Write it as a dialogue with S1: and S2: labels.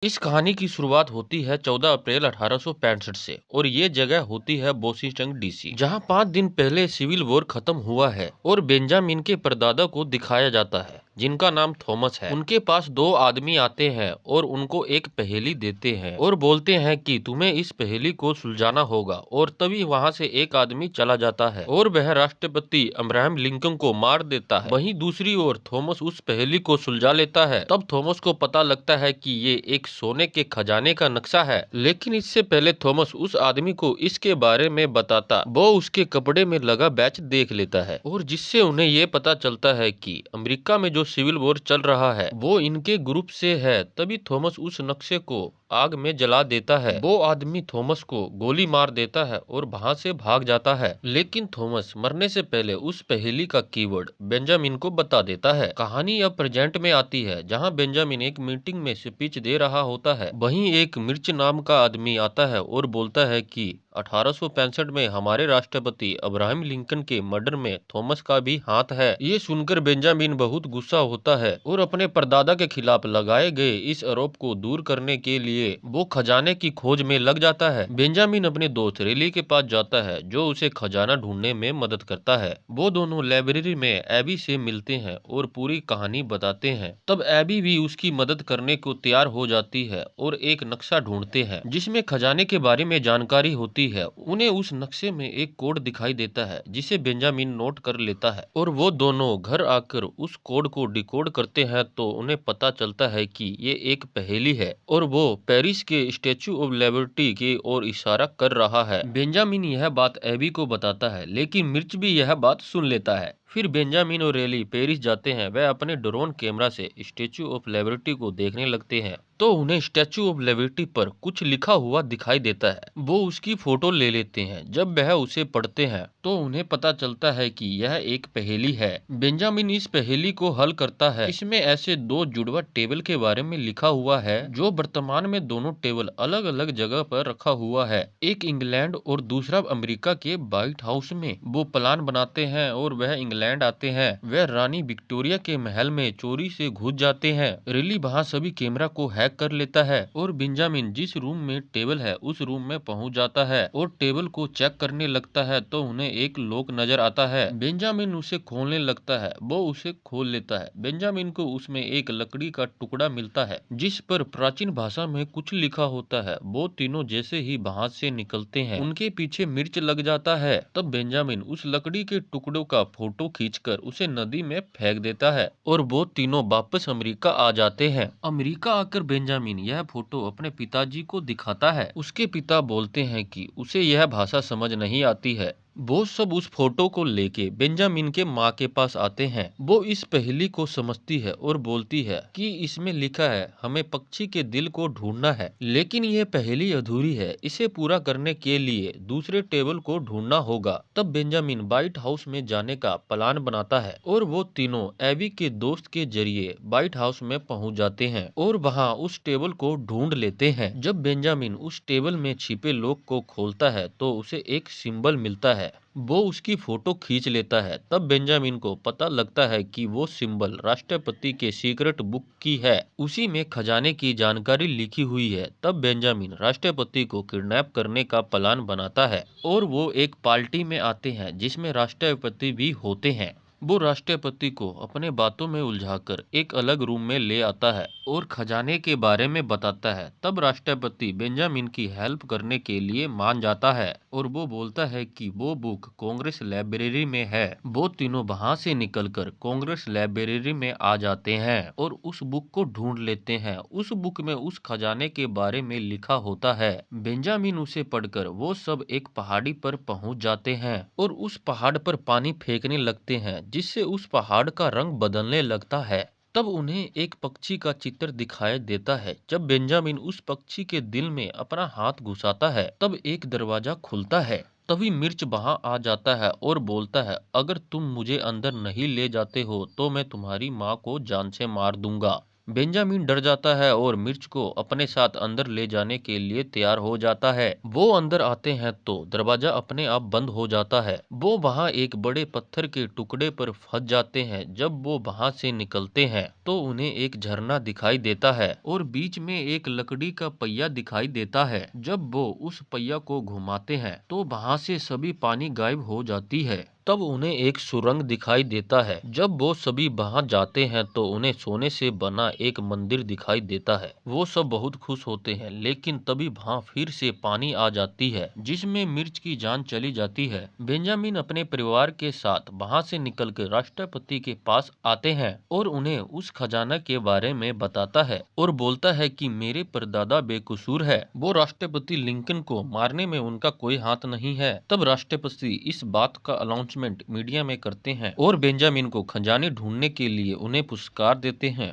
S1: इस कहानी की शुरुआत होती है 14 अप्रैल 1865 से और ये जगह होती है बोस्टन डीसी, जहां 5 दिन पहले सिविल वॉर खत्म हुआ है और बेंजामिन के परदादा को दिखाया जाता है जिनका नाम थॉमस है। उनके पास दो आदमी आते हैं और उनको एक पहेली देते हैं और बोलते हैं कि तुम्हें इस पहेली को सुलझाना होगा, और तभी वहां से एक आदमी चला जाता है और वह राष्ट्रपति अब्राहम लिंकन को मार देता है। वहीं दूसरी ओर थॉमस उस पहेली को सुलझा लेता है। तब थॉमस को पता लगता है कि ये एक सोने के खजाने का नक्शा है, लेकिन इससे पहले थॉमस उस आदमी को इसके बारे में बताता वो उसके कपड़े में लगा बैच देख लेता है, और जिससे उन्हें ये पता चलता है कि अमेरिका में जो सिविल वॉर चल रहा है वो इनके ग्रुप से है। तभी थॉमस उस नक्शे को आग में जला देता है। वो आदमी थॉमस को गोली मार देता है और वहां से भाग जाता है, लेकिन थॉमस मरने से पहले उस पहेली का कीवर्ड बेंजामिन को बता देता है। कहानी अब प्रेजेंट में आती है, जहां बेंजामिन एक मीटिंग में स्पीच दे रहा होता है। वहीं एक मिर्च नाम का आदमी आता है और बोलता है कि 1865 में हमारे राष्ट्रपति अब्राहम लिंकन के मर्डर में थॉमस का भी हाथ है। ये सुनकर बेंजामिन बहुत गुस्सा होता है और अपने परदादा के खिलाफ लगाए गए इस आरोप को दूर करने के लिए वो खजाने की खोज में लग जाता है। बेंजामिन अपने दोस्त रेली के पास जाता है जो उसे खजाना ढूंढने में मदद करता है। वो दोनों लाइब्रेरी में एबी से मिलते हैं और पूरी कहानी बताते हैं। तब एबी भी उसकी मदद करने को तैयार हो जाती है और एक नक्शा ढूंढते हैं जिसमें खजाने के बारे में जानकारी होती है। उन्हें उस नक्शे में एक कोड दिखाई देता है जिसे बेंजामिन नोट कर लेता है, और वो दोनों घर आकर उस कोड को डिकोड करते हैं तो उन्हें पता चलता है कि ये एक पहेली है और वो पेरिस के स्टेच्यू ऑफ लिबर्टी की ओर इशारा कर रहा है। बेंजामिन यह बात एबी को बताता है, लेकिन मिर्च भी यह बात सुन लेता है। फिर बेंजामिन और रेली पेरिस जाते हैं। वह अपने ड्रोन कैमरा से स्टेच्यू ऑफ लिबर्टी को देखने लगते हैं तो उन्हें स्टेच्यू ऑफ लिबर्टी पर कुछ लिखा हुआ दिखाई देता है। वो उसकी फोटो ले लेते हैं। जब वह उसे पढ़ते हैं तो उन्हें पता चलता है कि यह एक पहेली है। बेंजामिन इस पहेली को हल करता है। इसमें ऐसे दो जुड़वा टेबल के बारे में लिखा हुआ है जो वर्तमान में दोनों टेबल अलग अलग जगह पर रखा हुआ है, एक इंग्लैंड और दूसरा अमेरिका के व्हाइट हाउस में। वो प्लान बनाते हैं और वह इंग्लैंड आते हैं। वह रानी विक्टोरिया के महल में चोरी से घुस जाते हैं। रिली वहां सभी कैमरा को हैक कर लेता है और बेंजामिन जिस रूम में टेबल है उस रूम में पहुंच जाता है और टेबल को चेक करने लगता है तो उन्हें एक लॉक नजर आता है। बेंजामिन उसे खोलने लगता है। वो उसे खोल लेता है। बेंजामिन को उसमें एक लकड़ी का टुकड़ा मिलता है जिस पर प्राचीन भाषा में कुछ लिखा होता है। वो तीनों जैसे ही वहां से निकलते हैं उनके पीछे मिर्च लग जाता है। तब बेंजामिन उस लकड़ी के टुकड़ों का फोटो खींचकर उसे नदी में फेंक देता है और वो तीनों वापस अमेरिका आ जाते हैं। अमेरिका आकर बेंजामिन यह फोटो अपने पिताजी को दिखाता है। उसके पिता बोलते हैं कि उसे यह भाषा समझ नहीं आती है। वो सब उस फोटो को लेके बेंजामिन के माँ के पास आते हैं। वो इस पहेली को समझती है और बोलती है कि इसमें लिखा है हमें पक्षी के दिल को ढूंढना है, लेकिन ये पहेली अधूरी है। इसे पूरा करने के लिए दूसरे टेबल को ढूंढना होगा। तब बेंजामिन व्हाइट हाउस में जाने का प्लान बनाता है और वो तीनों एबी के दोस्त के जरिए व्हाइट हाउस में पहुंच जाते हैं और वहां उस टेबल को ढूंढ लेते हैं। जब बेंजामिन उस टेबल में छिपे लॉक को खोलता है तो उसे एक सिंबल मिलता है। वो उसकी फोटो खींच लेता है। तब बेंजामिन को पता लगता है कि वो सिंबल राष्ट्रपति के सीक्रेट बुक की है, उसी में खजाने की जानकारी लिखी हुई है। तब बेंजामिन राष्ट्रपति को किडनैप करने का प्लान बनाता है और वो एक पार्टी में आते हैं जिसमें राष्ट्रपति भी होते हैं। वो राष्ट्रपति को अपने बातों में उलझाकर एक अलग रूम में ले आता है और खजाने के बारे में बताता है। तब राष्ट्रपति बेंजामिन की हेल्प करने के लिए मान जाता है और वो बोलता है कि वो बुक कांग्रेस लाइब्रेरी में है। वो तीनों वहां से निकलकर कांग्रेस लाइब्रेरी में आ जाते हैं और उस बुक को ढूंढ लेते हैं। उस बुक में उस खजाने के बारे में लिखा होता है। बेंजामिन उसे पढ़कर वो सब एक पहाड़ी पर पहुंच जाते हैं और उस पहाड़ पर पानी फेंकने लगते हैं जिससे उस पहाड़ का रंग बदलने लगता है। तब उन्हें एक पक्षी का चित्र दिखाई देता है। जब बेंजामिन उस पक्षी के दिल में अपना हाथ घुसाता है तब एक दरवाजा खुलता है। तभी मिर्च वहां आ जाता है और बोलता है अगर तुम मुझे अंदर नहीं ले जाते हो तो मैं तुम्हारी माँ को जान से मार दूंगा। बेंजामिन डर जाता है और मिर्च को अपने साथ अंदर ले जाने के लिए तैयार हो जाता है। वो अंदर आते हैं तो दरवाजा अपने आप बंद हो जाता है। वो वहाँ एक बड़े पत्थर के टुकड़े पर फंस जाते हैं। जब वो वहाँ से निकलते हैं तो उन्हें एक झरना दिखाई देता है और बीच में एक लकड़ी का पहिया दिखाई देता है। जब वो उस पहिया को घुमाते हैं तो वहाँ से सभी पानी गायब हो जाती है। तब उन्हें एक सुरंग दिखाई देता है। जब वो सभी वहां जाते हैं तो उन्हें सोने से बना एक मंदिर दिखाई देता है। वो सब बहुत खुश होते हैं, लेकिन तभी वहां फिर से पानी आ जाती है जिसमें मिर्च की जान चली जाती है। बेंजामिन अपने परिवार के साथ वहां से निकलकर राष्ट्रपति के पास आते हैं और उन्हें उस खजाना के बारे में बताता है और बोलता है कि मेरे परदादा बेकसूर है। वो राष्ट्रपति लिंकन को मारने में उनका कोई हाथ नहीं है। तब राष्ट्रपति इस बात का अनाउंसमेंट मीडिया में करते हैं और बेंजामिन को खजाने ढूंढने के लिए उन्हें पुरस्कार देते हैं।